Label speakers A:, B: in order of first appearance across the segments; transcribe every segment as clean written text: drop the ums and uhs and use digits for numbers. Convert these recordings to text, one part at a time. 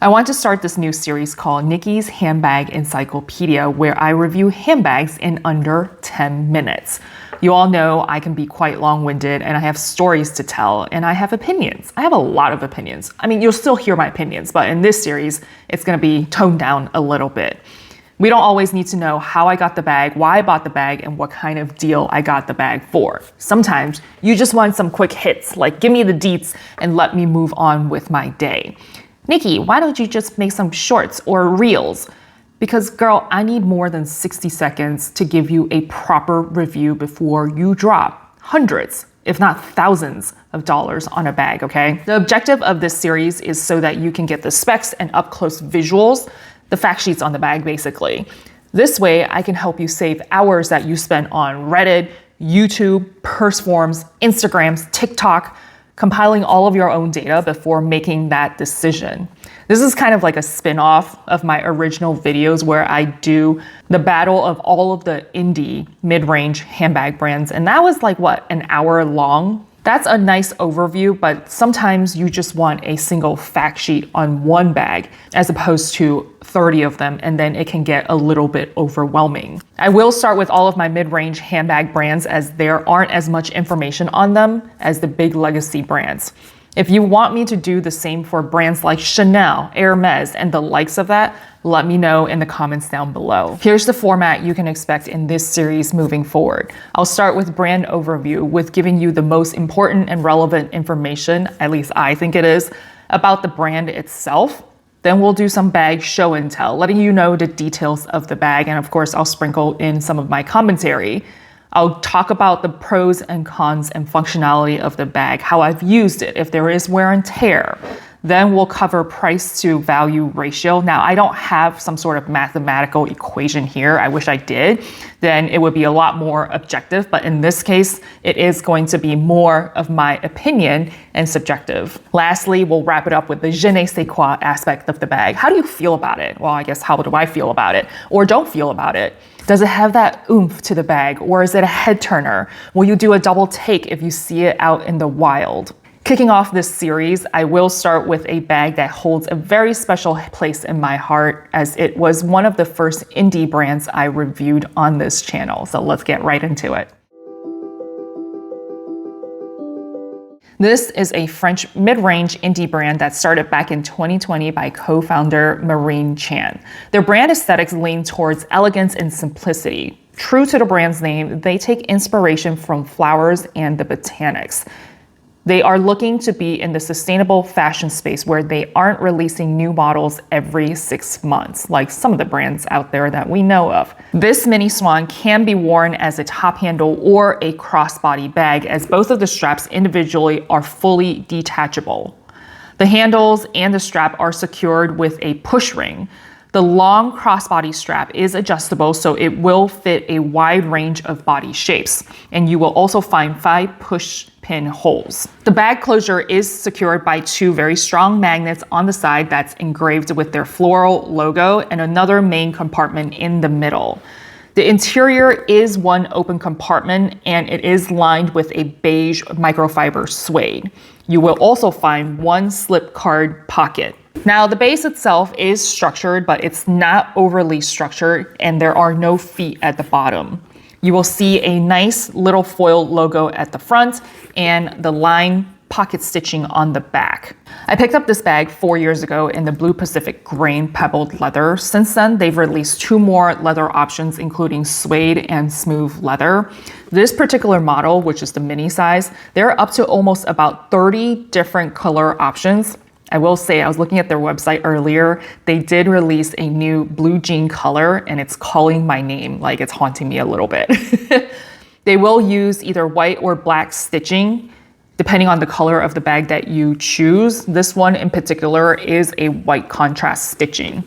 A: I want to start this new series called Nikki's Handbag Encyclopedia, where I review handbags in under 10 minutes. You all know I can be quite long-winded and I have stories to tell and I have opinions. I have a lot of opinions. I mean, you'll still hear my opinions, but in this series, it's going to be toned down a little bit. We don't always need to know how I got the bag, why I bought the bag, and what kind of deal I got the bag for. Sometimes you just want some quick hits, like give me the deets and let me move on with my day. Nikki, why don't you just make some shorts or reels? Because girl, I need more than 60 seconds to give you a proper review before you drop hundreds, if not thousands of dollars on a bag, okay? The objective of this series is so that you can get the specs and up-close visuals, the fact sheets on the bag basically. This way, I can help you save hours that you spend on Reddit, YouTube, purse forums, Instagrams, TikTok, compiling all of your own data before making that decision. This is kind of like a spin-off of my original videos where I do the battle of all of the indie mid-range handbag brands. And that was like, what, an hour long? That's a nice overview, but sometimes you just want a single fact sheet on one bag as opposed to 30 of them, and then it can get a little bit overwhelming. I will start with all of my mid-range handbag brands as there aren't as much information on them as the big legacy brands. If you want me to do the same for brands like Chanel, Hermes, and the likes of that, let me know in the comments down below. Here's the format you can expect in this series moving forward. I'll start with brand overview with giving you the most important and relevant information, at least I think it is, about the brand itself. Then we'll do some bag show and tell, letting you know the details of the bag. And of course, I'll sprinkle in some of my commentary. I'll talk about the pros and cons and functionality of the bag, how I've used it, if there is wear and tear. Then we'll cover price to value ratio. Now, I don't have some sort of mathematical equation here. I wish I did. Then it would be a lot more objective. But in this case, it is going to be more of my opinion and subjective. Lastly, we'll wrap it up with the je ne sais quoi aspect of the bag. How do you feel about it? Well, I guess how do I feel about it or don't feel about it? Does it have that oomph to the bag, or is it a head turner? Will you do a double take if you see it out in the wild? Kicking off this series, I will start with a bag that holds a very special place in my heart, as it was one of the first indie brands I reviewed on this channel. So let's get right into it. This is a French mid-range indie brand that started back in 2020 by co-founder Marine Chan. Their brand aesthetics lean towards elegance and simplicity. True to the brand's name, they take inspiration from flowers and the botanics. They are looking to be in the sustainable fashion space where they aren't releasing new models every 6 months, like some of the brands out there that we know of. This mini Swann can be worn as a top handle or a crossbody bag, as both of the straps individually are fully detachable. The handles and the strap are secured with a push ring. The long crossbody strap is adjustable, so it will fit a wide range of body shapes, and you will also find 5 push pin holes. The bag closure is secured by 2 very strong magnets on the side that's engraved with their floral logo and another main compartment in the middle. The interior is one open compartment and it is lined with a beige microfiber suede. You will also find 1 slip card pocket. Now, the base itself is structured, but it's not overly structured, and there are no feet at the bottom. You will see a nice little foil logo at the front and the line pocket stitching on the back. I picked up this bag 4 years ago in the Blue Pacific grain pebbled leather. Since then, they've released 2 more leather options, including suede and smooth leather. This particular model, which is the mini size, they're up to almost about 30 different color options. I will say, I was looking at their website earlier, they did release a new blue jean color and it's calling my name, like it's haunting me a little bit. They will use either white or black stitching, depending on the color of the bag that you choose. This one in particular is a white contrast stitching.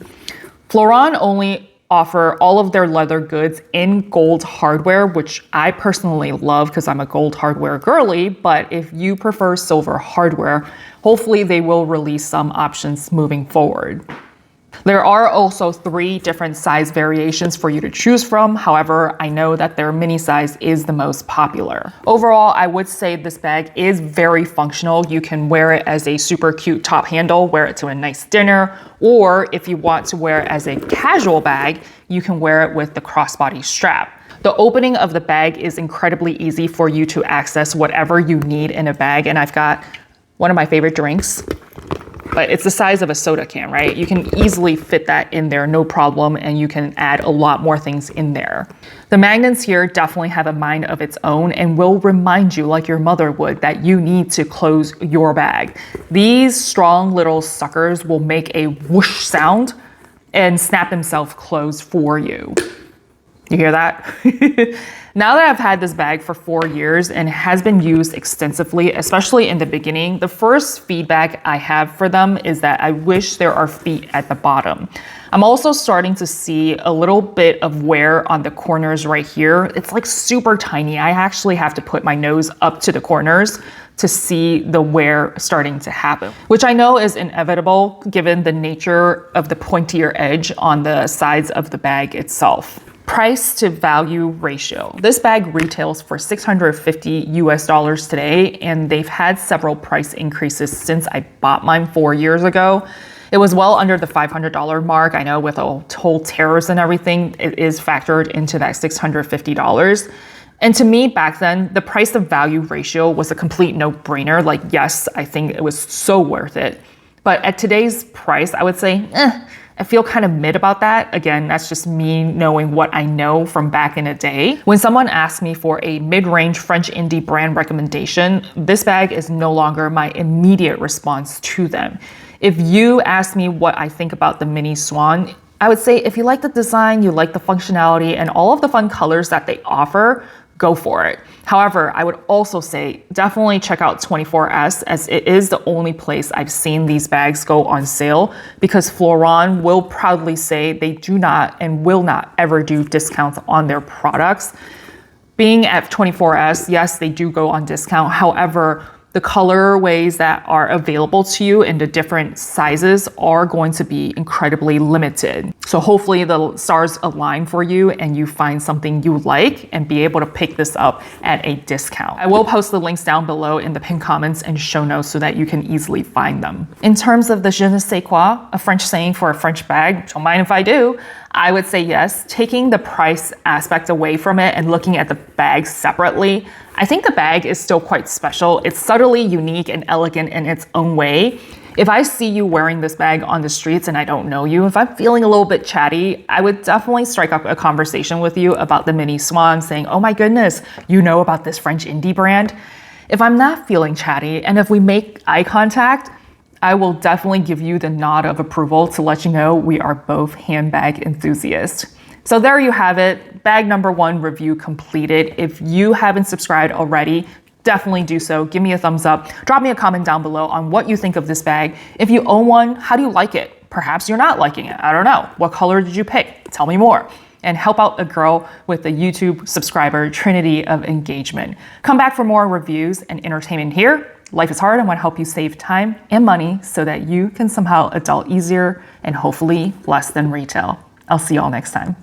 A: Fleuron only offer all of their leather goods in gold hardware, which I personally love because I'm a gold hardware girly, but if you prefer silver hardware, hopefully they will release some options moving forward. There are also 3 different size variations for you to choose from. However, I know that their mini size is the most popular. Overall, I would say this bag is very functional. You can wear it as a super cute top handle, wear it to a nice dinner, or if you want to wear it as a casual bag, you can wear it with the crossbody strap. The opening of the bag is incredibly easy for you to access whatever you need in a bag, and I've got one of my favorite drinks, but it's the size of a soda can, right? You can easily fit that in there, no problem, and you can add a lot more things in there. The magnets here definitely have a mind of its own and will remind you, like your mother would, that you need to close your bag. These strong little suckers will make a whoosh sound and snap themselves closed for you. You hear that? Now that I've had this bag for 4 years and has been used extensively, especially in the beginning, the first feedback I have for them is that I wish there are feet at the bottom. I'm also starting to see a little bit of wear on the corners right here. It's like super tiny. I actually have to put my nose up to the corners to see the wear starting to happen, which I know is inevitable given the nature of the pointier edge on the sides of the bag itself. Price to value ratio. This bag retails for $650 US today, and they've had several price increases since I bought mine 4 years ago. It was well under the $500 mark. I know with all whole tariffs and everything, it is factored into that $650. And to me back then, the price to value ratio was a complete no-brainer. Like, yes, I think it was so worth it. But at today's price, I would say, I feel kind of mid about that. Again, that's just me knowing what I know from back in the day. When someone asks me for a mid-range French indie brand recommendation, this bag is no longer my immediate response to them. If you ask me what I think about the mini Swann, I would say if you like the design, you like the functionality, and all of the fun colors that they offer, go for it. However, I would also say definitely check out 24S, as it is the only place I've seen these bags go on sale, because Fleuron will proudly say they do not and will not ever do discounts on their products. Being at 24S, yes, they do go on discount. However, the colorways that are available to you in the different sizes are going to be incredibly limited. So hopefully the stars align for you and you find something you like and be able to pick this up at a discount. I will post the links down below in the pinned comments and show notes so that you can easily find them. In terms of the je ne sais quoi, a French saying for a French bag, don't mind if I do, I would say yes. Taking the price aspect away from it and looking at the bag separately, I think the bag is still quite special. It's subtly unique and elegant in its own way. If I see you wearing this bag on the streets and I don't know you, if I'm feeling a little bit chatty, I would definitely strike up a conversation with you about the mini Swann, saying, oh my goodness, you know about this French indie brand? If I'm not feeling chatty and if we make eye contact, I will definitely give you the nod of approval to let you know we are both handbag enthusiasts. So there you have it, bag number 1 review completed. If you haven't subscribed already, definitely do so. Give me a thumbs up. Drop me a comment down below on what you think of this bag. If you own one, how do you like it? Perhaps you're not liking it. I don't know. What color did you pick? Tell me more. And help out a girl with the YouTube subscriber trinity of engagement. Come back for more reviews and entertainment here. Life is hard. I want to help you save time and money so that you can somehow adult easier and hopefully less than retail. I'll see you all next time.